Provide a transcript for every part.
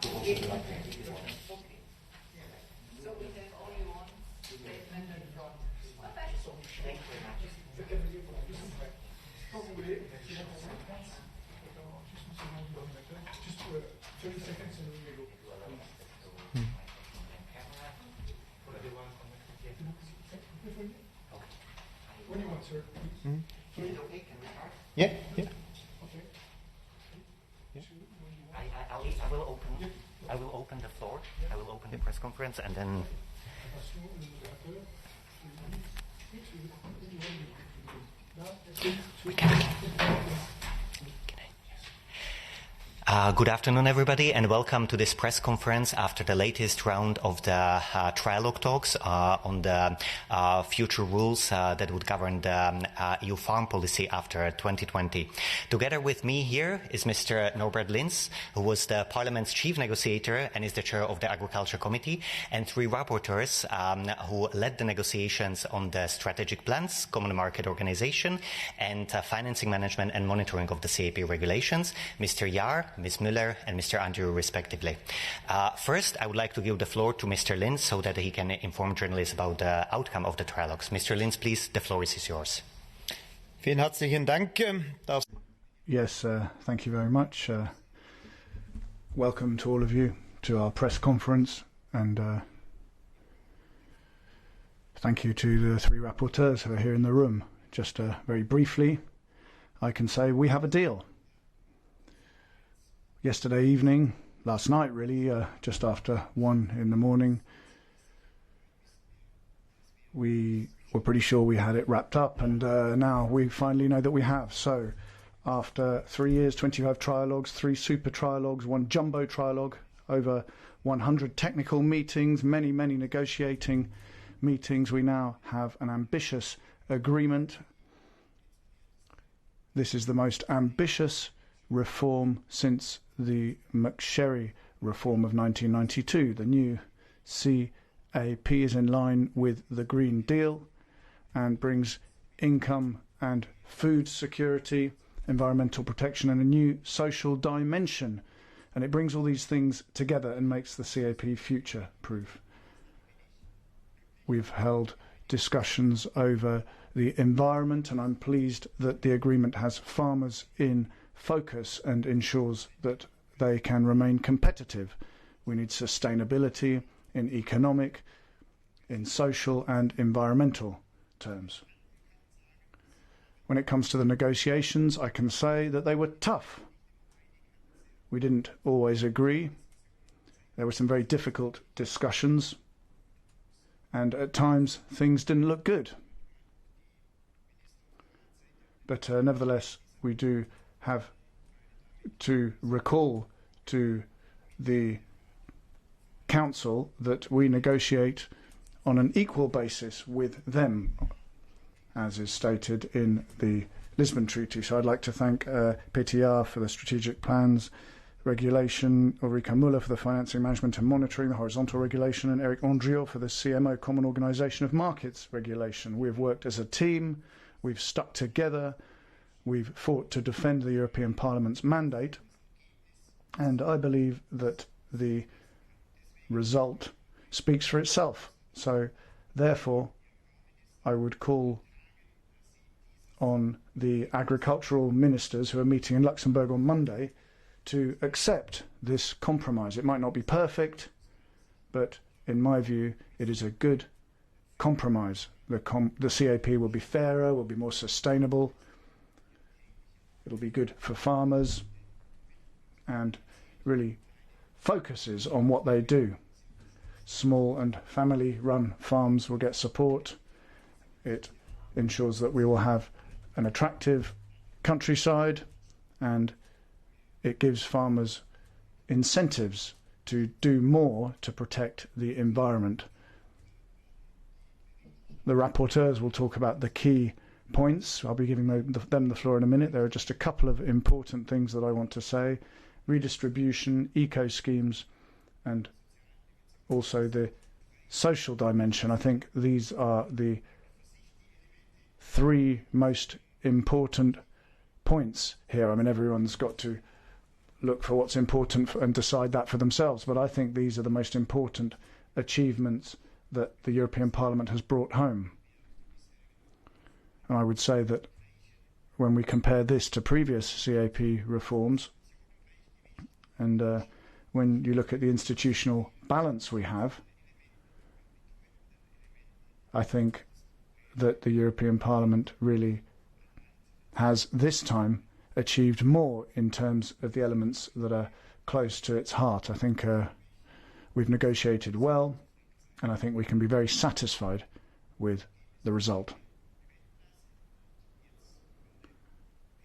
to open the lecture if you want. So we have only one statement in front. Thank you very much. Just 30 seconds and we will go. When you want, sir. Is it okay? Can we start? Yeah. Okay. I will open the floor. I will open the press conference and then. We can. Good afternoon, everybody, and welcome to this press conference after the latest round of the trilogue talks on the future rules that would govern the EU farm policy after 2020. Together with me here is Mr. Norbert Linz, who was the Parliament's chief negotiator and is the chair of the Agriculture Committee, and three rapporteurs who led the negotiations on the strategic plans, common market organization, and financing management and monitoring of the CAP regulations, Mr. Jahr, Ms. Müller, and Mr. Andrew, respectively. First, I would like to give the floor to Mr. Linz so that he can inform journalists about the outcome of the trilogues. Mr. Linz, please, the floor is yours. Vielen herzlichen Dank. Yes, thank you very much. Welcome to all of you to our press conference, and thank you to the three rapporteurs who are here in the room. Just very briefly, I can say we have a deal. Yesterday evening, last night really, just after 1 in the morning, we were pretty sure we had it wrapped up, and now we finally know that we have. So after 3 years, 25 trialogues, 3 super trialogues, 1 jumbo trialogue, over 100 technical meetings, many negotiating meetings, we now have an ambitious agreement. This is the most ambitious reform since the McSherry reform of 1992. The new CAP is in line with the Green Deal and brings income and food security, environmental protection, and a new social dimension. And it brings all these things together and makes the CAP future-proof. We've held discussions over the environment, and I'm pleased that the agreement has farmers in focus and ensures that they can remain competitive. We need sustainability in economic, in social and environmental terms. When it comes to the negotiations, I can say that they were tough. We didn't always agree. There were some very difficult discussions, and at times things didn't look good. But nevertheless, we do have to recall to the Council that we negotiate on an equal basis with them, as is stated in the Lisbon Treaty. So I'd like to thank Peter Jahr for the strategic plans regulation, Ulrika Müller for the financing management and monitoring, the horizontal regulation, and Eric Andrieux for the CMO, Common Organisation of Markets regulation. We've worked as a team, we've stuck together, we've fought to defend the European Parliament's mandate, and I believe that the result speaks for itself. So, therefore, I would call on the agricultural ministers who are meeting in Luxembourg on Monday to accept this compromise. It might not be perfect, but in my view, it is a good compromise. The CAP will be fairer, will be more sustainable. It'll be good for farmers and really focuses on what they do. Small and family-run farms will get support. It ensures that we will have an attractive countryside, and it gives farmers incentives to do more to protect the environment. The rapporteurs will talk about the key points. I'll be giving them the floor in a minute. There are just a couple of important things that I want to say. Redistribution, eco-schemes, and also the social dimension. I think these are the 3 most important points here. I mean, everyone's got to look for what's important and decide that for themselves. But I think these are the most important achievements that the European Parliament has brought home. And I would say that when we compare this to previous CAP reforms, and when you look at the institutional balance we have, I think that the European Parliament really has this time achieved more in terms of the elements that are close to its heart. I think we've negotiated well, and I think we can be very satisfied with the result.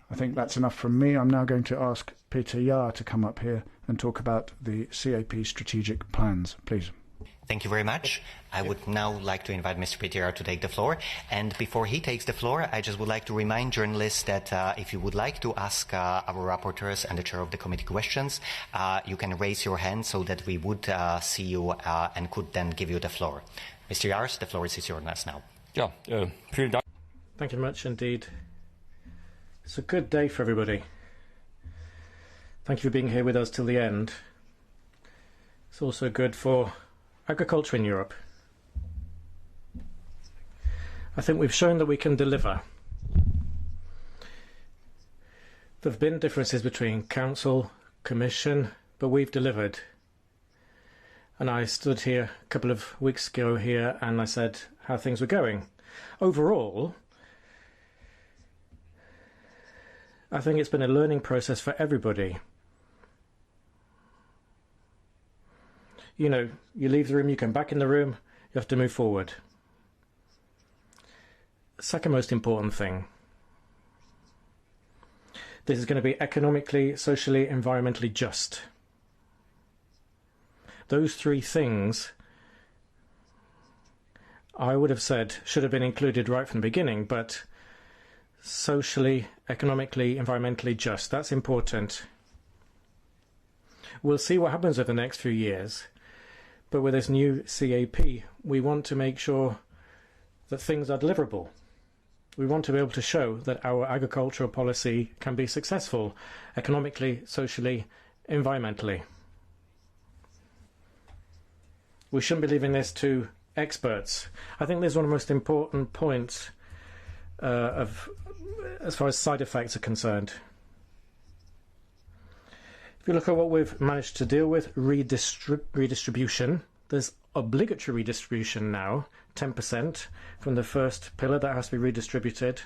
I think that's enough from me. I'm now going to ask Peter Jahr to come up here and talk about the CAP strategic plans, please. Thank you very much. I would now like to invite Mr. Peter Jahr to take the floor. And before he takes the floor, I just would like to remind journalists that if you would like to ask our rapporteurs and the chair of the committee questions, you can raise your hand so that we would see you and could then give you the floor. Mr. Jahr, the floor is yours now. Ja, vielen Dank. Thank you very much indeed. It's a good day for everybody. Thank you for being here with us till the end. It's also good for agriculture in Europe. I think we've shown that we can deliver. There have been differences between Council, Commission, but we've delivered. And I stood here a couple of weeks ago here and I said how things were going. Overall, I think it's been a learning process for everybody. You know, you leave the room, you come back in the room, you have to move forward. Second most important thing. This is going to be economically, socially, environmentally just. Those three things, I would have said, should have been included right from the beginning, but socially, economically, environmentally just. That's important. We'll see what happens over the next few years. But with this new CAP, we want to make sure that things are deliverable. We want to be able to show that our agricultural policy can be successful economically, socially, environmentally. We shouldn't be leaving this to experts. I think this is one of the most important points as far as side effects are concerned. If you look at what we've managed to deal with, redistribution, there's obligatory redistribution now, 10% from the first pillar that has to be redistributed.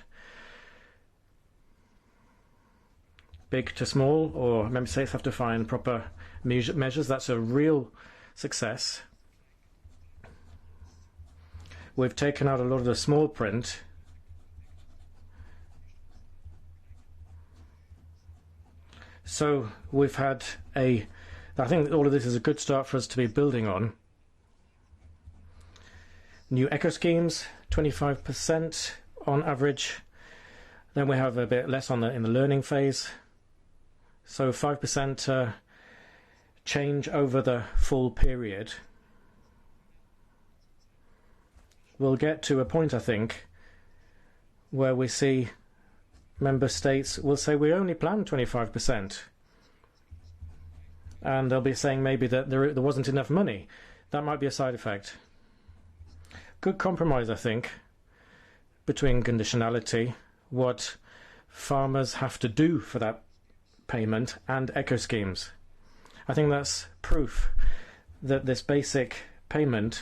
Big to small, or member states have to find proper measures. That's a real success. We've taken out a lot of the small print. So we've had I think all of this is a good start for us to be building on. New eco schemes, 25% on average. Then we have a bit less in the learning phase. So 5% change over the full period. We'll get to a point, I think, where we see member states will say we only planned 25%. And they'll be saying maybe that there wasn't enough money. That might be a side effect. Good compromise, I think, between conditionality, what farmers have to do for that payment, and eco schemes. I think that's proof that this basic payment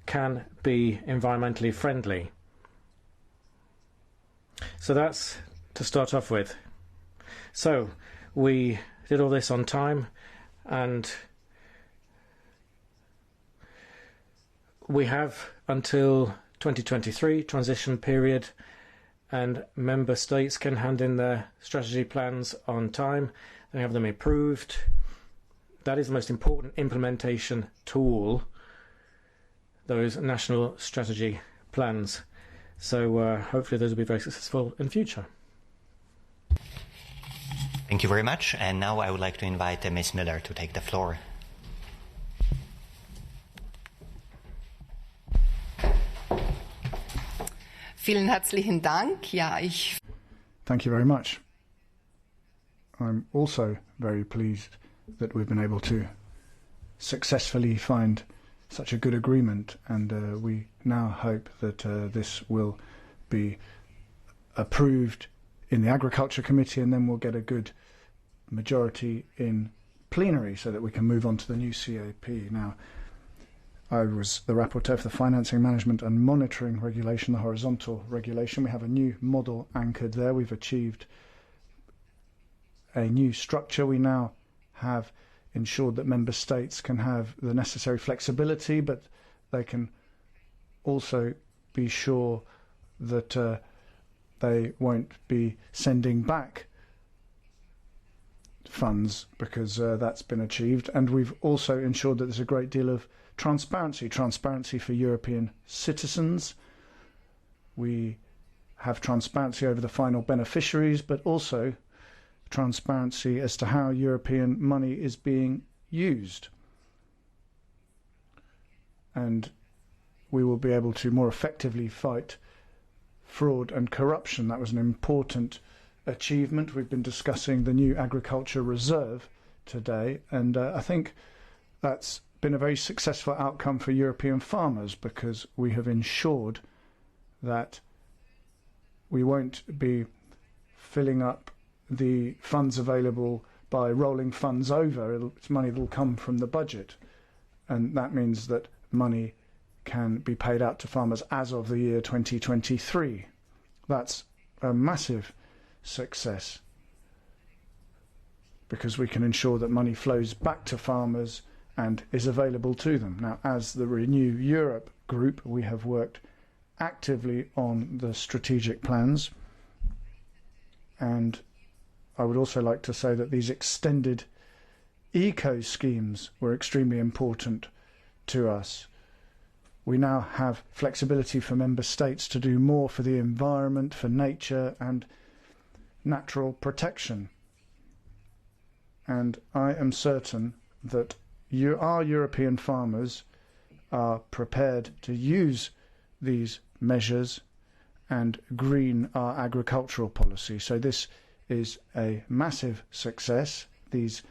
can be environmentally friendly. So that's to start off with. So we did all this on time, and we have until 2023 transition period, and member states can hand in their strategy plans on time. They have them approved. That is the most important implementation tool, those national strategy plans. So hopefully those will be very successful in future. Thank you very much. And now I would like to invite Ms. Miller to take the floor. Vielen herzlichen Dank. Ja, Thank you very much. I'm also very pleased that we've been able to successfully find such a good agreement, and we now hope that this will be approved in the Agriculture Committee, and then we'll get a good majority in plenary so that we can move on to the new CAP. Now, I was the rapporteur for the Financing, Management and Monitoring Regulation, the horizontal regulation. We have a new model anchored there. We've achieved a new structure. We now have ensured that member states can have the necessary flexibility, but they can also be sure that they won't be sending back funds because that's been achieved. And we've also ensured that there's a great deal of transparency for European citizens. We have transparency over the final beneficiaries, but also transparency as to how European money is being used. And we will be able to more effectively fight fraud and corruption. That was an important achievement. We've been discussing the new agriculture reserve today, and I think that's been a very successful outcome for European farmers because we have ensured that we won't be filling up the funds available by rolling funds over. It's money that will come from the budget, and that means that money can be paid out to farmers as of the year 2023. That's a massive success because we can ensure that money flows back to farmers and is available to them. Now, as the Renew Europe group, we have worked actively on the strategic plans, and I would also like to say that these extended eco schemes were extremely important to us. We now have flexibility for member states to do more for the environment, for nature and natural protection. And I am certain that our European farmers are prepared to use these measures and green our agricultural policy. So this is a massive success. These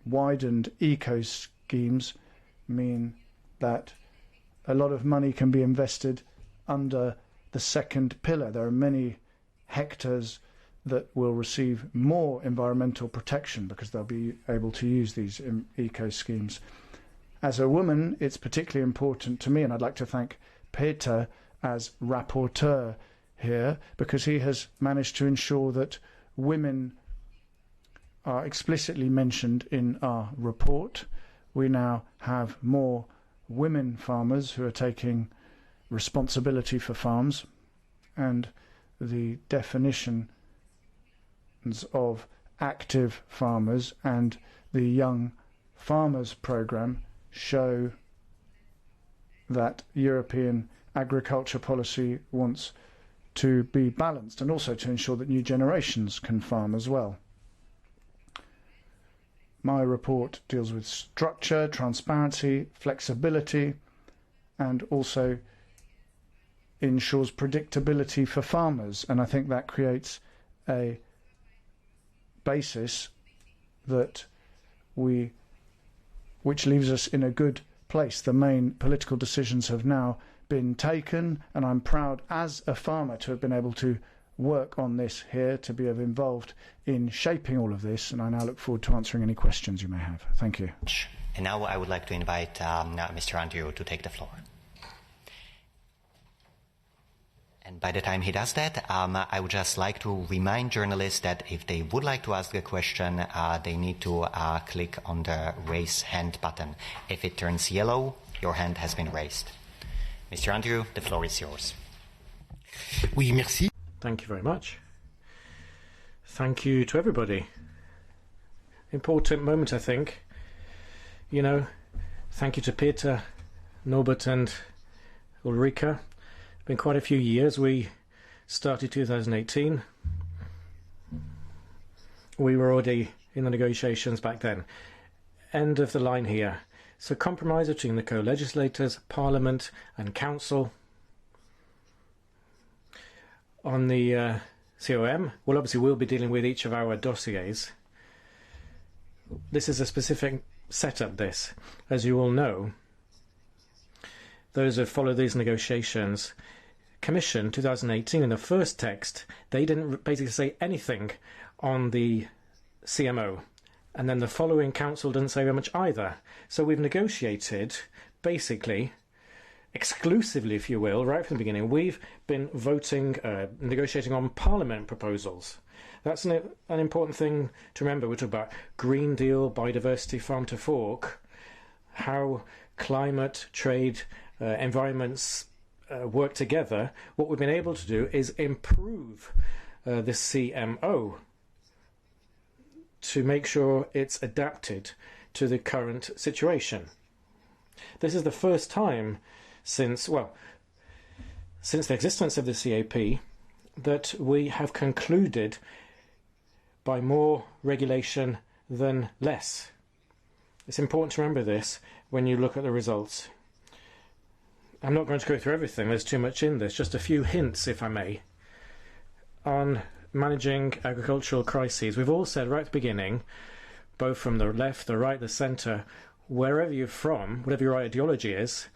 widened eco schemes mean that a lot of money can be invested under the second pillar. There are many hectares that will receive more environmental protection because they'll be able to use these eco schemes. As a woman, it's particularly important to me, and I'd like to thank Peter as rapporteur here because he has managed to ensure that women are explicitly mentioned in our report. We now have more women farmers who are taking responsibility for farms, and the definition of active farmers and the young farmers programme show that European agriculture policy wants to be balanced and also to ensure that new generations can farm as well. My report deals with structure, transparency, flexibility, and also ensures predictability for farmers, and I think that creates a basis which leaves us in a good place. The main political decisions have now been taken, and I'm proud as a farmer to have been able to work on this here, to be involved in shaping all of this, and I now look forward to answering any questions you may have. Thank you. And now I would like to invite Mr. Andrew to take the floor. And by the time he does that, I would just like to remind journalists that if they would like to ask a question, they need to click on the raise hand button. If it turns yellow, your hand has been raised. Mr. Andrew, the floor is yours. Oui, merci. Thank you very much. Thank you to everybody. Important moment, I think. You know, thank you to Peter, Norbert and Ulrika. Been quite a few years. We started 2018. We were already in the negotiations back then. End of the line here. So compromise between the co-legislators, Parliament and Council on the COM, well, obviously we'll be dealing with each of our dossiers. This is a specific setup, this. As you all know, those who follow these negotiations, Commission 2018, in the first text, they didn't basically say anything on the CMO. And then the following council didn't say very much either. So we've negotiated, basically, exclusively, if you will, right from the beginning. We've been negotiating on Parliament proposals. That's an important thing to remember. We talk about Green Deal, biodiversity, farm to fork, how climate, trade, environments work together. What we've been able to do is improve the CMO to make sure it's adapted to the current situation. This is the first time since the existence of the CAP that we have concluded by more regulation than less. It's important to remember this when you look at the results. I'm not going to go through everything, there's too much in this, just a few hints, if I may, on managing agricultural crises. We've all said right at the beginning, both from the left, the right, the centre, wherever you're from, whatever your ideology is,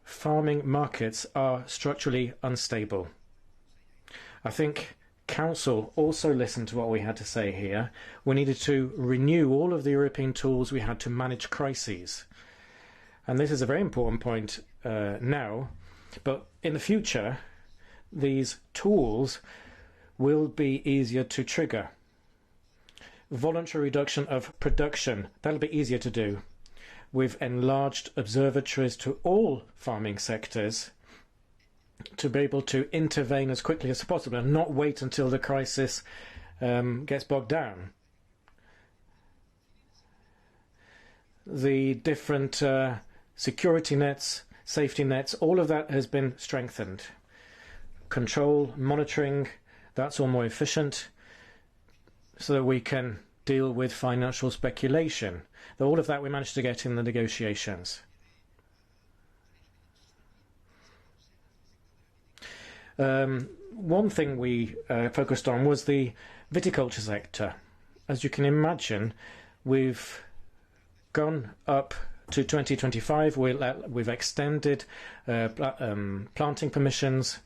farming markets are structurally unstable. I think Council also listened to what we had to say here. We needed to renew all of the European tools we had to manage crises. And this is a very important point now, but in the future, these tools will be easier to trigger. Voluntary reduction of production, that'll be easier to do. We've enlarged observatories to all farming sectors to be able to intervene as quickly as possible and not wait until the crisis gets bogged down. The different security nets, safety nets, all of that has been strengthened. Control, monitoring, that's all more efficient so that we can deal with financial speculation. All of that we managed to get in the negotiations. One thing we focused on was the viticulture sector. As you can imagine, we've gone up to 2025. We've extended planting permissions.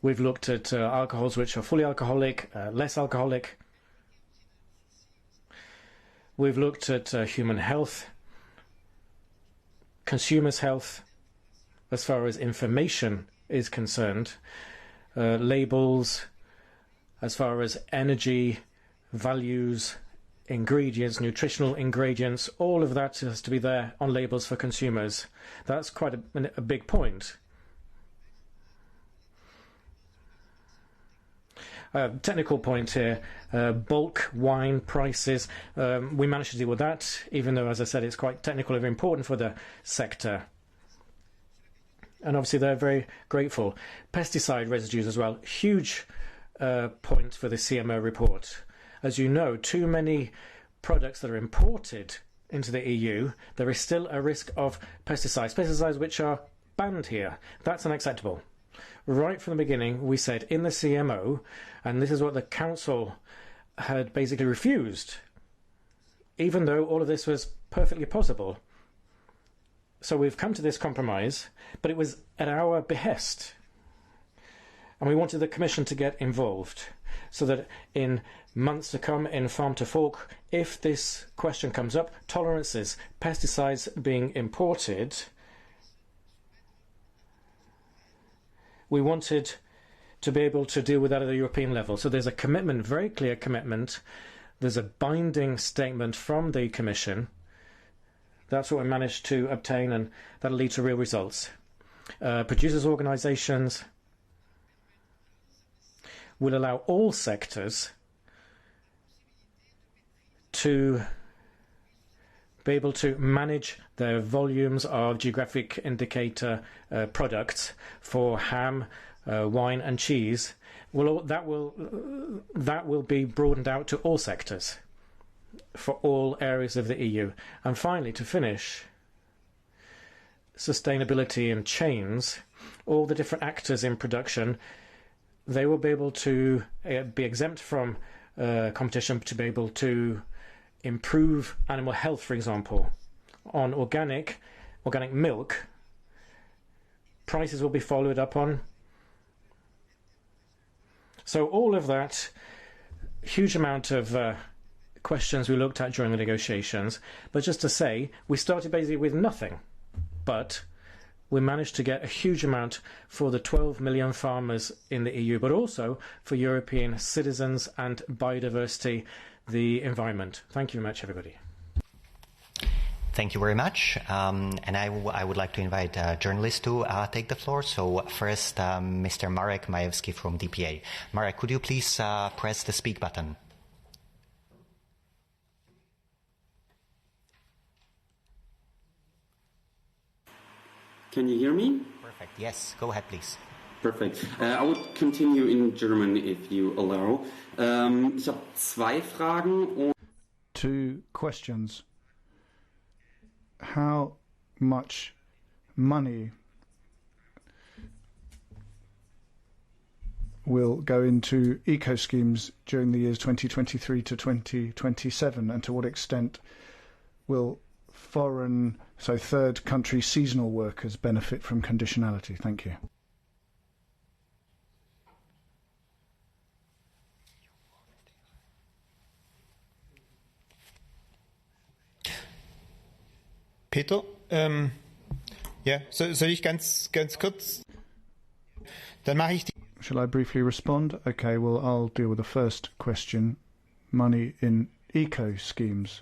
We've looked at alcohols which are fully alcoholic, less alcoholic. We've looked at human health, consumers' health, as far as information is concerned, labels, as far as energy, values, ingredients, nutritional ingredients, all of that has to be there on labels for consumers. That's quite a big point. Technical point here, bulk wine prices. We managed to deal with that, even though, as I said, it's quite technical and very important for the sector. And obviously they're very grateful. Pesticide residues as well, huge point for the CMO report. As you know, too many products that are imported into the EU, there is still a risk of pesticides which are banned here. That's unacceptable. Right from the beginning, we said in the CMO, and this is what the Council had basically refused, even though all of this was perfectly possible. So we've come to this compromise, but it was at our behest. And we wanted the Commission to get involved so that in months to come in farm to fork, if this question comes up, tolerances, pesticides being imported, we wanted to be able to deal with that at the European level. So there's a commitment, very clear commitment. There's a binding statement from the Commission. That's what we managed to obtain, and that'll lead to real results. Producers' organisations will allow all sectors to be able to manage their volumes of geographic indicator products for ham, wine and cheese. That will be broadened out to all sectors for all areas of the EU. And finally, to finish, sustainability and chains, all the different actors in production they will be able to be exempt from competition to be able to improve animal health, for example. On organic milk, prices will be followed up on. So all of that, huge amount of questions we looked at during the negotiations. But just to say, we started basically with nothing, but we managed to get a huge amount for the 12 million farmers in the EU, but also for European citizens and biodiversity, the environment. Thank you very much, everybody. Thank you very much. And I would like to invite journalists to take the floor. So first, Mr. Marek Majewski from DPA. Marek, could you please press the speak button? Can you hear me? Perfect. Yes, go ahead, please. Perfect. I would continue in German if you allow. Ich habe zwei Fragen. Two questions. How much money will go into eco schemes during the years 2023 to 2027, and to what extent will foreign, so third country seasonal workers benefit from conditionality? Thank you. Peter, ja, soll ich ganz kurz? Dann mache ich die. Shall I briefly respond? Okay, well, I'll deal with the first question. Money in eco schemes.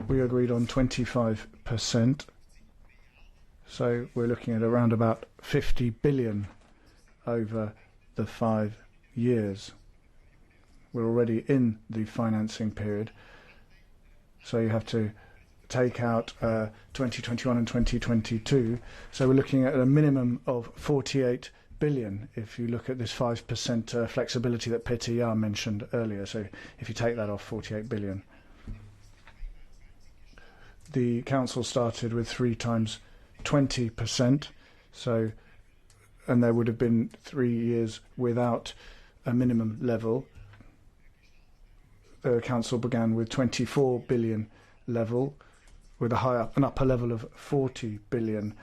We agreed on 25%, so we're looking at around about 50 billion over the 5 years. We're already in the financing period, so you have to take out 2021 and 2022. So we're looking at a minimum of 48 billion if you look at this 5% flexibility that Peter mentioned earlier. So if you take that off, 48 billion. The council started with 3 times 20%, so, and there would have been 3 years without a minimum level. The council began with 24 billion level, with an upper level of 40 billion,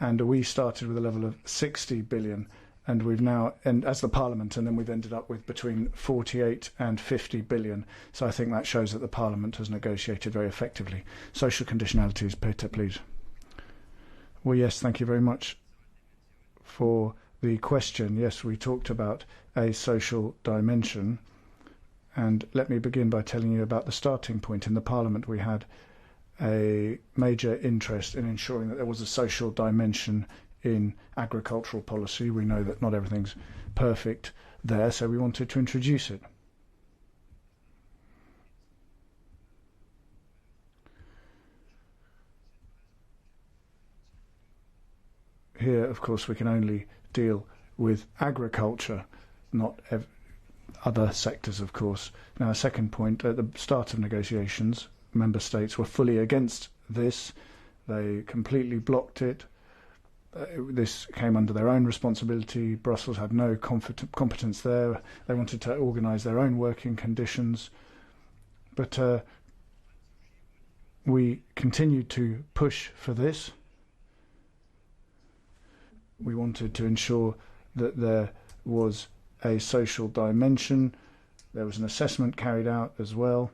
and we started with a level of 60 billion, and we've now, and as the Parliament, and then we've ended up with between 48 and 50 billion. So I think that shows that the Parliament has negotiated very effectively. Social conditionalities, Peter, please. Well, yes, thank you very much for the question. Yes, we talked about a social dimension, and let me begin by telling you about the starting point. In the Parliament, we had a major interest in ensuring that there was a social dimension in agricultural policy. We know that not everything's perfect there, so we wanted to introduce it. Here, of course, we can only deal with agriculture, not other sectors, of course. Now, a second point, at the start of negotiations, member states were fully against this. They completely blocked it. This came under their own responsibility. Brussels had no competence there. They wanted to organise their own working conditions. But we continued to push for this. We wanted to ensure that there was a social dimension. There was an assessment carried out as well.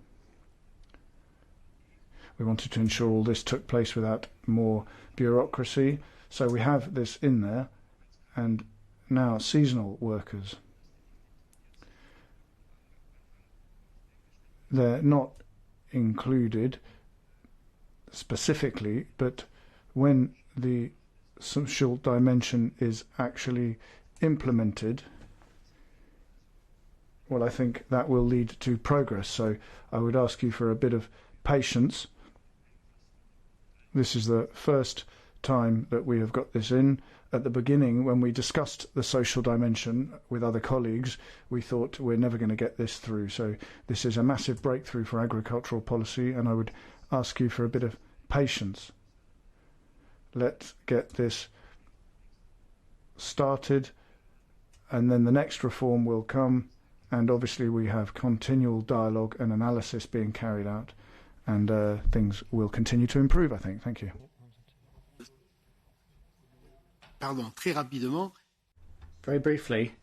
We wanted to ensure all this took place without more bureaucracy. So we have this in there. And now seasonal workers. They're not included specifically, but when the social dimension is actually implemented, well, I think that will lead to progress. So I would ask you for a bit of patience. This is the first time that we have got this in. At the beginning, when we discussed the social dimension with other colleagues, we thought we're never going to get this through. So this is a massive breakthrough for agricultural policy, and I would ask you for a bit of patience. Let's get this started and then the next reform will come, and obviously we have continual dialogue and analysis being carried out, and things will continue to improve, I think. Thank you. Pardon, très rapidement. Very briefly,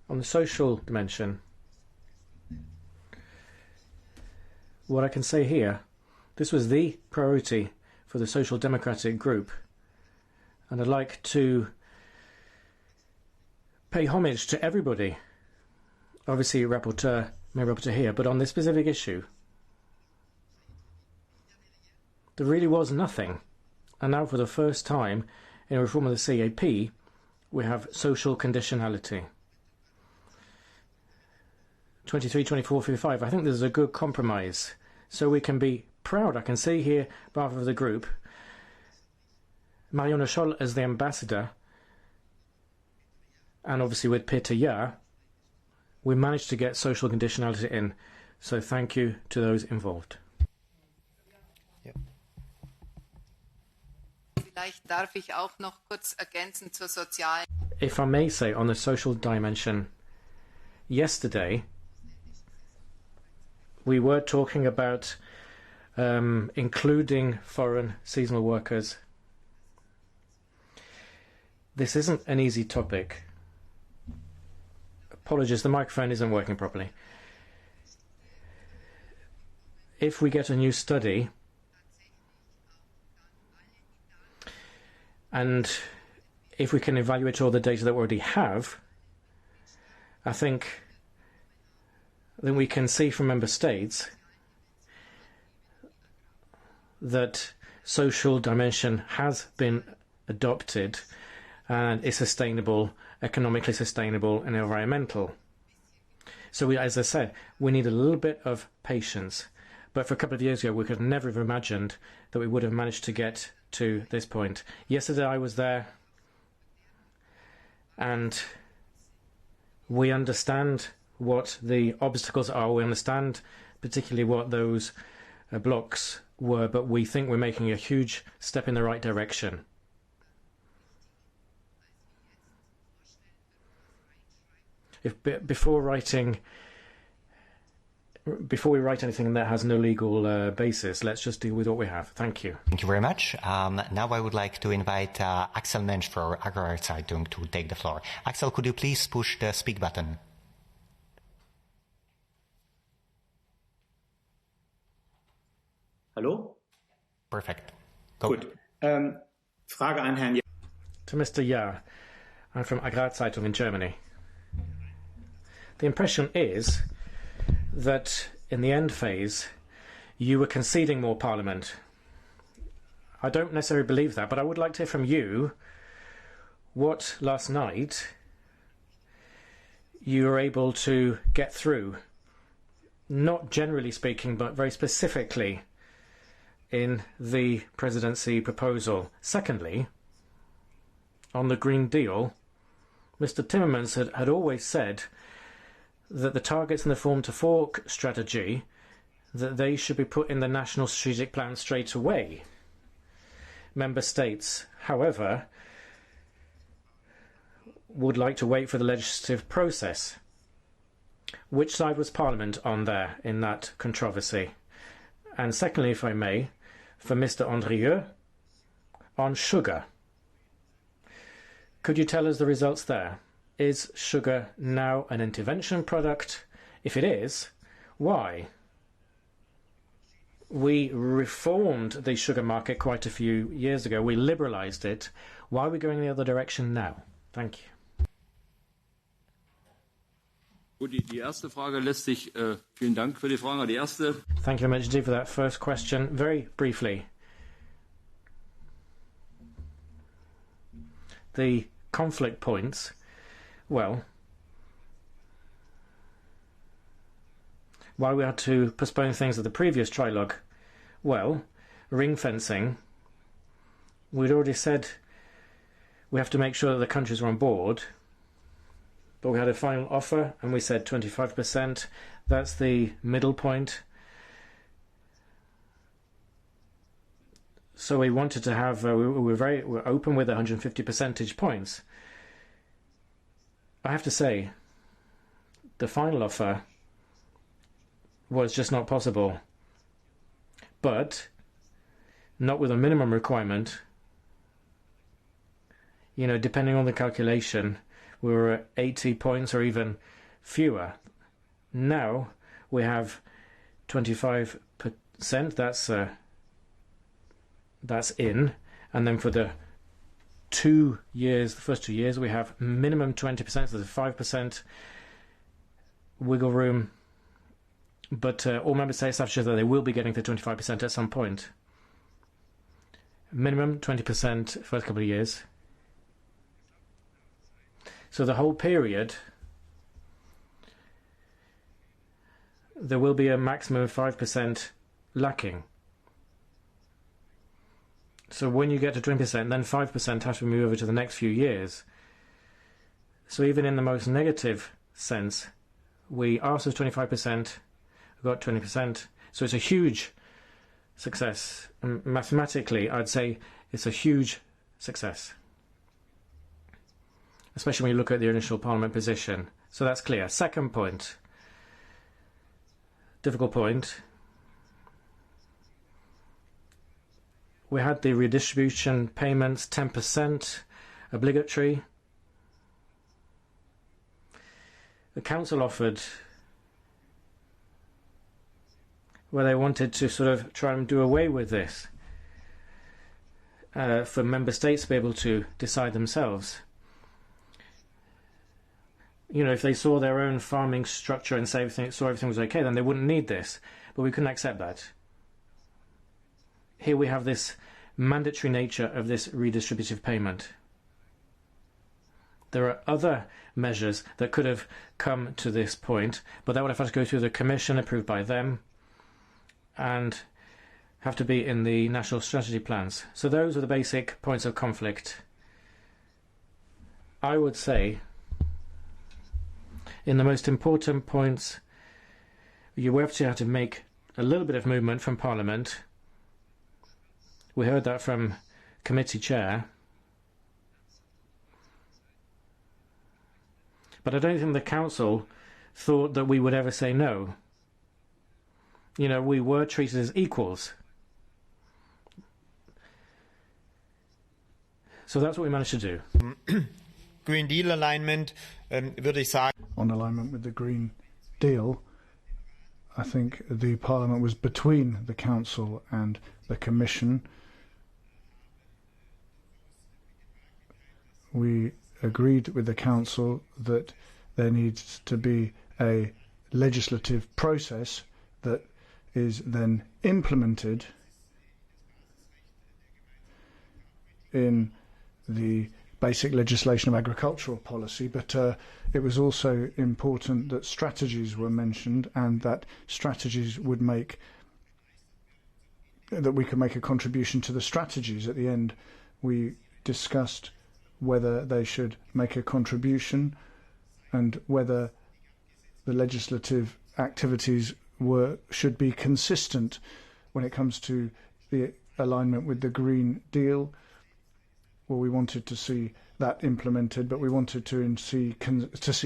on the social dimension, what I can say here, this was the priority for the Social Democratic group, and I'd like to pay homage to everybody, obviously main rapporteur here, but on this specific issue, there really was nothing. And now for the first time in a reform of the CAP, we have social conditionality. 23, 24, 55, I think this is a good compromise. So we can be proud. I can see here, on behalf of the group, Marianne Scholl as the ambassador, and obviously with Peter Jahr, we managed to get social conditionality in. So thank you to those involved. Vielleicht darf ich auch noch kurz ergänzen zur sozialen. If I may say, on the social dimension, yesterday we were talking about including foreign seasonal workers. This isn't an easy topic. Apologies, the microphone isn't working properly. If we get a new study, and if we can evaluate all the data that we already have, I think we can see from member states that social dimension has been adopted and is sustainable, economically sustainable and environmental. So as I said, we need a little bit of patience. But for a couple of years ago, we could never have imagined that we would have managed to get to this point. Yesterday I was there, and we understand what the obstacles are. We understand particularly what those blocks were, but we think we're making a huge step in the right direction. Before we write anything that has no legal basis, let's just deal with what we have. Thank you. Thank you very much. Now I would like to invite Axel Mensch for Agri-Zeitung to take the floor. Axel, could you please push the speak button? Hallo? Perfect. Go. Gut. Frage an Herrn Jahr. To Mr. Jahr, I'm from Agri-Zeitung in Germany. The impression is that in the end phase you were conceding more parliament. I don't necessarily believe that, but I would like to hear from you what last night you were able to get through, not generally speaking, but very specifically in the presidency proposal. Secondly, on the Green Deal, Mr. Timmermans had always said that the targets in the Farm to Fork strategy, that they should be put in the national strategic plan straight away. Member states, however, would like to wait for the legislative process. Which side was Parliament on there in that controversy? And secondly, if I may, for Mr. Andrieux, on sugar. Could you tell us the results there? Is sugar now an intervention product? If it is, why? We reformed the sugar market quite a few years ago. We liberalised it. Why are we going the other direction now? Thank you. Gut, die erste Frage lässt sich, vielen Dank für die Frage. Die erste. Thank you very much indeed for that first question. Very briefly, the conflict points, well, why we had to postpone things at the previous trilogue? Well, ring fencing, we'd already said we have to make sure that the countries are on board, but we had a final offer and we said 25%. That's the middle point. So we wanted to have, we're open with 150 percentage points. I have to say, the final offer was just not possible. But not with a minimum requirement. You know, depending on the calculation, we were at 80 points or even fewer. Now we have 25%. That's in, and then for the 2 years, the first 2 years, we have minimum 20%. So there's 5% wiggle room. But all member states have shown that they will be getting to 25% at some point. Minimum 20% first couple of years. So the whole period, there will be a maximum of 5% lacking. So when you get to 20%, then 5% has to move over to the next few years. So even in the most negative sense, we asked for 25%, we got 20%. So it's a huge success. And mathematically, I'd say it's a huge success, especially when you look at the initial Parliament position. So that's clear. Second point, difficult point. We had the redistribution payments, 10% obligatory. The council offered where they wanted to sort of try and do away with this for member states to be able to decide themselves. You know, if they saw their own farming structure and saw everything was okay, then they wouldn't need this. But we couldn't accept that. Here we have this mandatory nature of this redistributive payment. There are other measures that could have come to this point, but that would have had to go through the Commission, approved by them, and have to be in the national strategy plans. So those are the basic points of conflict. I would say, in the most important points, you have to make a little bit of movement from Parliament. We heard that from committee chair. But I don't think the council thought that we would ever say no. You know, we were treated as equals. So that's what we managed to do. Green Deal alignment, würde ich sagen. On alignment with the Green Deal, I think the Parliament was between the Council and the Commission. We agreed with the Council that there needs to be a legislative process that is then implemented in the basic legislation of agricultural policy, but it was also important that strategies were mentioned and that strategies would make, that we could make a contribution to the strategies. At the end, we discussed whether they should make a contribution and whether the legislative activities should be consistent when it comes to the alignment with the Green Deal. Well, we wanted to see that implemented, but we wanted to see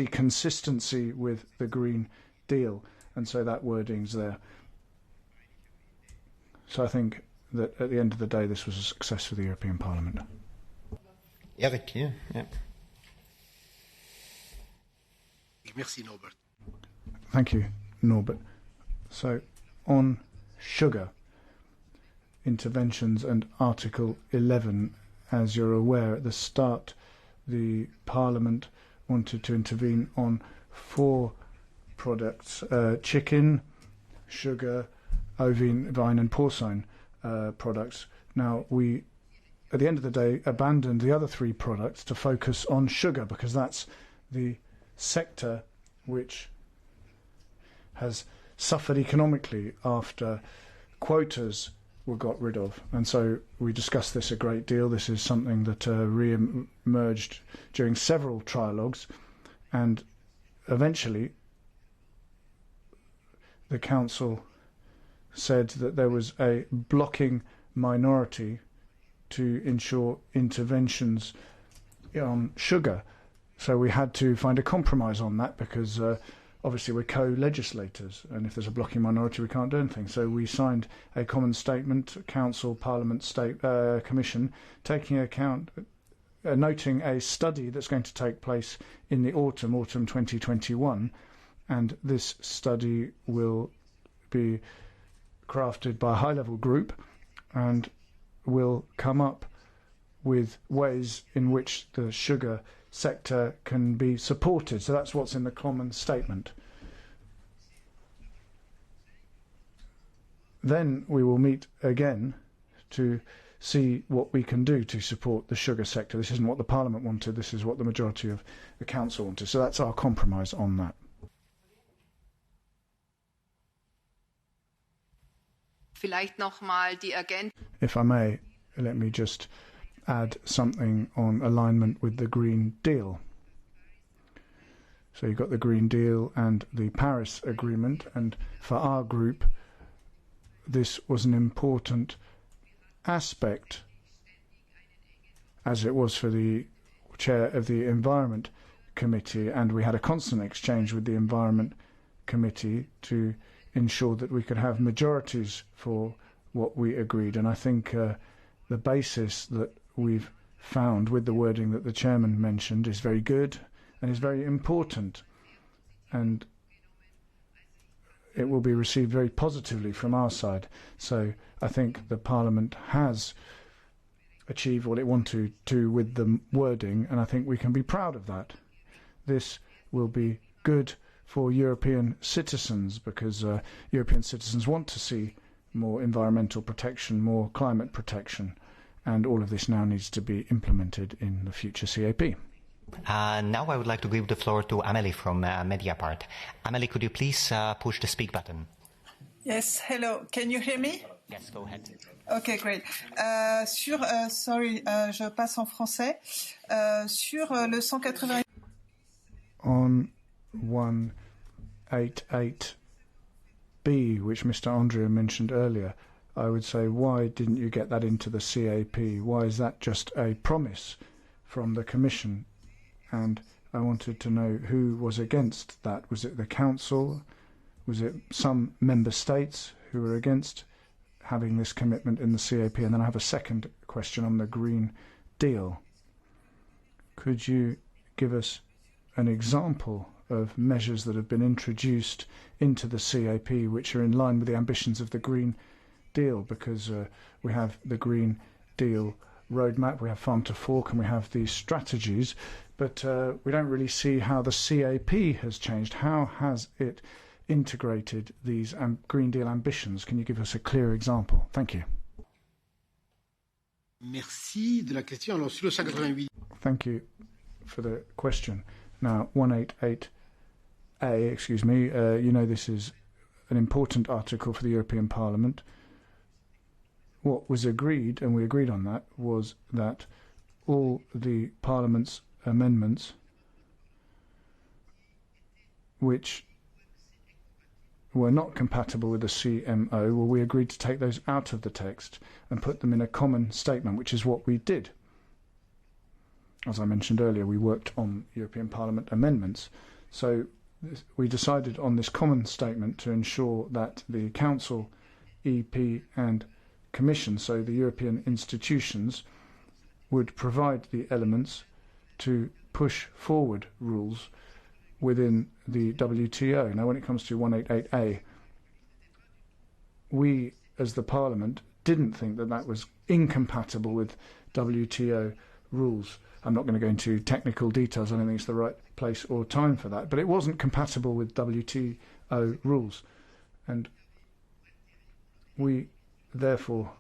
consistency with the Green Deal, and so that wording's there. So I think that at the end of the day, this was a success for the European Parliament. Eric, yeah. Merci, Norbert. Thank you, Norbert. So, on sugar interventions and Article 11, as you're aware, at the start, the Parliament wanted to intervene on 4 products: chicken, sugar, ovine and porcine products. Now, we, at the end of the day, abandoned the other 3 products to focus on sugar, because that's the sector which has suffered economically after quotas were got rid of. And so we discussed this a great deal. This is something that re-emerged during several trialogues, and eventually the Council said that there was a blocking minority to ensure interventions on sugar So we had to find a compromise on that because obviously we're co-legislators, and if there's a blocking minority we can't do anything. So we signed a common statement, Council, Parliament, State, Commission, taking account, noting a study that's going to take place in the autumn 2021, and this study will be crafted by a high-level group and will come up with ways in which the sugar sector can be supported. So that's what's in the common statement. Then we will meet again to see what we can do to support the sugar sector. This isn't what the Parliament wanted, this is what the majority of the Council wanted. So that's our compromise on that. Vielleicht noch mal die If I may, let me just add something on alignment with the Green Deal. So you've got the Green Deal and the Paris Agreement, and for our group this was an important aspect, as it was for the chair of the Environment Committee, and we had a constant exchange with the Environment Committee to ensure that we could have majorities for what we agreed. And I think the basis that we've found with the wording that the chairman mentioned is very good and is very important, and it will be received very positively from our side. So I think the Parliament has achieved what it wanted to with the wording, and I think we can be proud of that. This will be good for European citizens, because European citizens want to see more environmental protection, more climate protection, and all of this now needs to be implemented in the future CAP. Now I would like to give the floor to Amélie from Mediapart. Amélie, could you please push the speak button? Yes, hello. Can you hear me? Yes, go ahead. Okay, great. Sorry, je passe en français. Sur le 180. On 188B, which Mr. Andrea mentioned earlier, I would say, why didn't you get that into the CAP? Why is that just a promise from the Commission? And I wanted to know who was against that. Was it the Council? Was it some member states who were against having this commitment in the CAP? And then I have a second question on the Green Deal. Could you give us an example of measures that have been introduced into the CAP which are in line with the ambitions of the Green Deal? Because we have the Green Deal roadmap, we have Farm to Fork, and we have these strategies, but we don't really see how the CAP has changed. How has it integrated these Green Deal ambitions? Can you give us a clear example? Thank you. Merci de la question. Alors, sur le 188. Thank you for the question. Now, 188A, excuse me, you know this is an important article for the European Parliament. What was agreed, and we agreed on that, was that all the Parliament's amendments which were not compatible with the CMO, well, we agreed to take those out of the text and put them in a common statement, which is what we did. As I mentioned earlier, we worked on European Parliament amendments. So we decided on this common statement to ensure that the Council, EP and Commission, so the European institutions, would provide the elements to push forward rules within the WTO. Now, when it comes to 188A, we, as the Parliament, didn't think that that was incompatible with WTO rules. I'm not going to go into technical details. I don't think it's the right place or time for that. But it wasn't compatible with WTO rules. And we, therefore,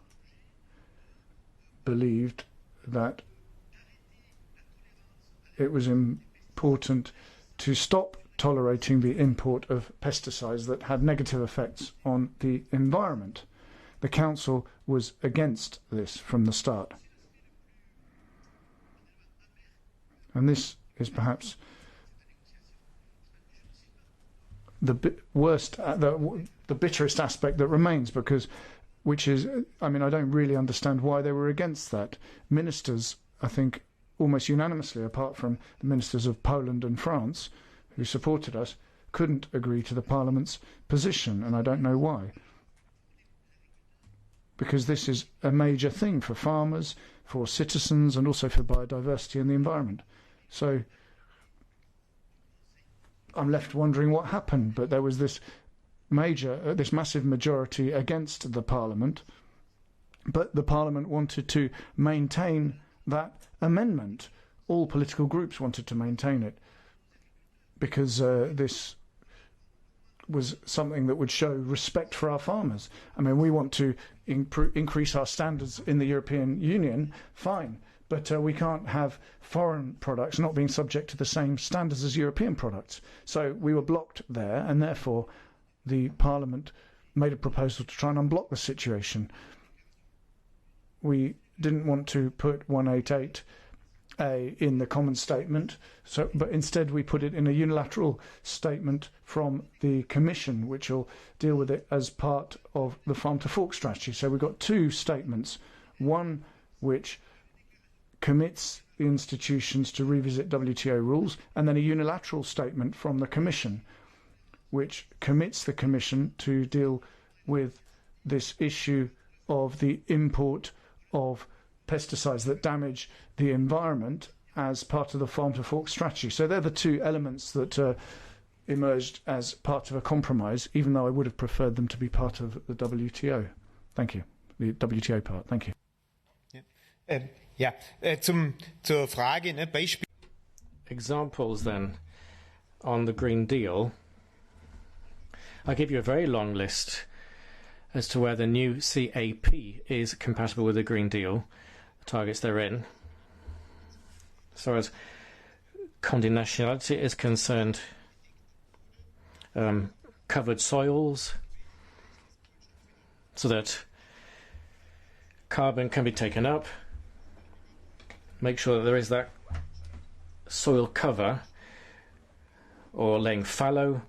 believed that it was important to stop tolerating the import of pesticides that had negative effects on the environment. The Council was against this from the start. And this is perhaps the worst, the bitterest aspect that remains, because, which is, I mean, I don't really understand why they were against that. Ministers, I think, almost unanimously, apart from the ministers of Poland and France, who supported us, couldn't agree to the Parliament's position, and I don't know why. Because this is a major thing for farmers, for citizens, and also for biodiversity and the environment. So I'm left wondering what happened, but there was this massive majority against the Parliament, but the Parliament wanted to maintain that amendment. All political groups wanted to maintain it because this was something that would show respect for our farmers. I mean, we want to increase our standards in the European Union, fine, but we can't have foreign products not being subject to the same standards as European products. So we were blocked there, and therefore the Parliament made a proposal to try and unblock the situation. We didn't want to put 188A in the common statement, but instead we put it in a unilateral statement from the Commission, which will deal with it as part of the Farm to Fork strategy. So we've got two statements, one which commits the institutions to revisit WTO rules, and then a unilateral statement from the Commission, which commits the Commission to deal with this issue of the import of pesticides that damage the environment as part of the Farm to Fork strategy. So they're the two elements that emerged as part of a compromise, even though I would have preferred them to be part of the WTO. Thank you. The WTO part. Thank you. Zur Frage, ne, Beispiel. Examples then on the Green Deal. I'll give you a very long list as to where the new CAP is compatible with the Green Deal, the targets they're in. As far as conditionality is concerned, covered soils, so that carbon can be taken up, make sure that there is that soil cover, or laying fallow,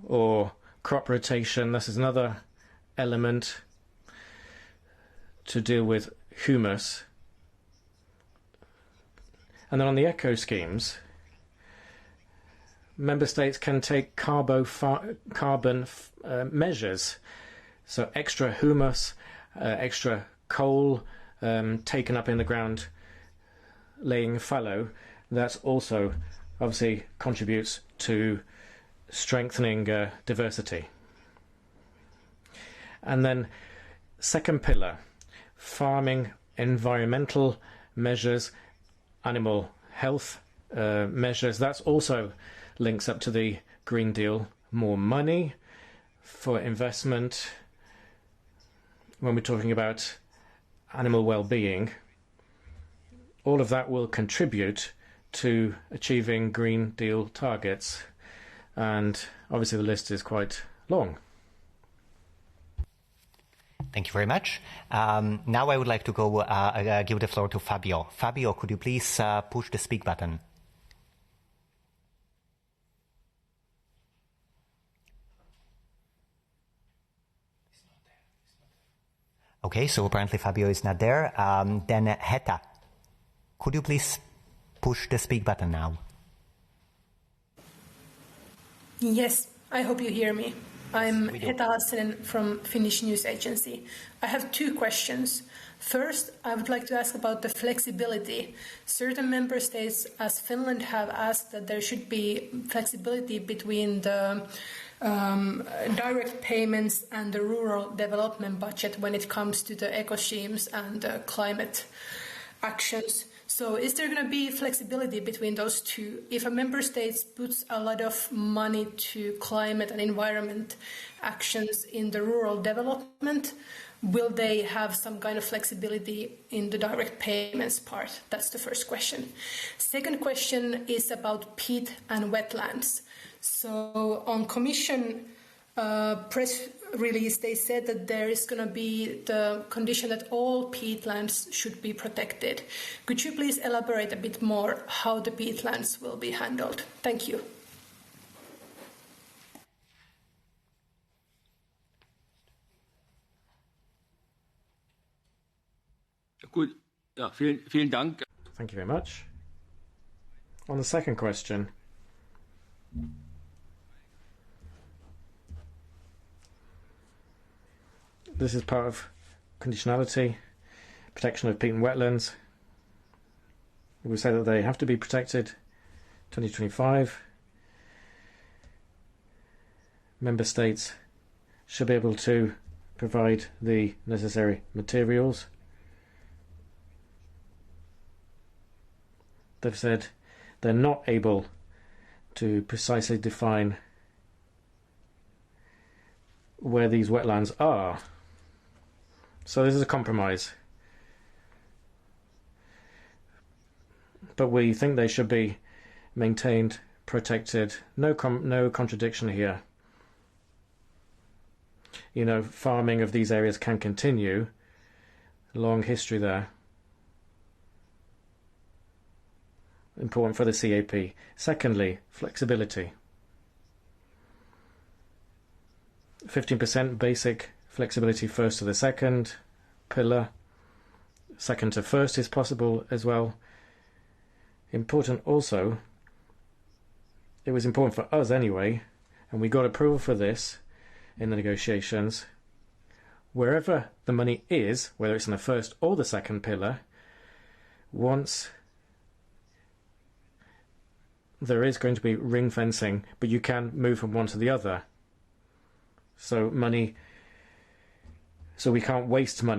or crop rotation. This is another element to deal with humus. And then on the eco schemes, member states can take carbon measures, so extra humus, extra coal taken up in the ground, laying fallow. That also obviously contributes to strengthening diversity. And then second pillar, farming environmental measures, animal health measures. That's also links up to the Green Deal. More money for investment when we're talking about animal well-being. All of that will contribute to achieving Green Deal targets. And obviously the list is quite long. Thank you very much. Now I would like to go give the floor to Fabio. Fabio, could you please push the speak button? Okay, so apparently Fabio is not there. Then Heta, could you please push the speak button now? Yes, I hope you hear me. I'm Heta Hassinen from Finnish News Agency. I have two questions. First, I would like to ask about the flexibility. Certain member states, as Finland, have asked that there should be flexibility between the direct payments and the rural development budget when it comes to the eco schemes and climate actions. So is there going to be flexibility between those two? If a member state puts a lot of money to climate and environment actions in the rural development, will they have some kind of flexibility in the direct payments part? That's the first question. Second question is about peat and wetlands. So on Commission press release, they said that there is going to be the condition that all peatlands should be protected. Could you please elaborate a bit more how the peatlands will be handled? Thank you. Gut, ja, vielen Dank. Thank you very much. On the second question, this is part of conditionality, protection of peat and wetlands. We say that they have to be protected. 2025. Member states should be able to provide the necessary materials. They've said they're not able to precisely define where these wetlands are. So this is a compromise. But we think they should be maintained, protected. No contradiction here. You know, farming of these areas can continue. Long history there. Important for the CAP. Secondly, flexibility. 15% basic flexibility first to the second pillar. Second to first is possible as well. Important also, it was important for us anyway, and we got approval for this in the negotiations. Wherever the money is, whether it's in the first or the second pillar, once there is going to be ring fencing, but you can move from one to the other. So we can't waste money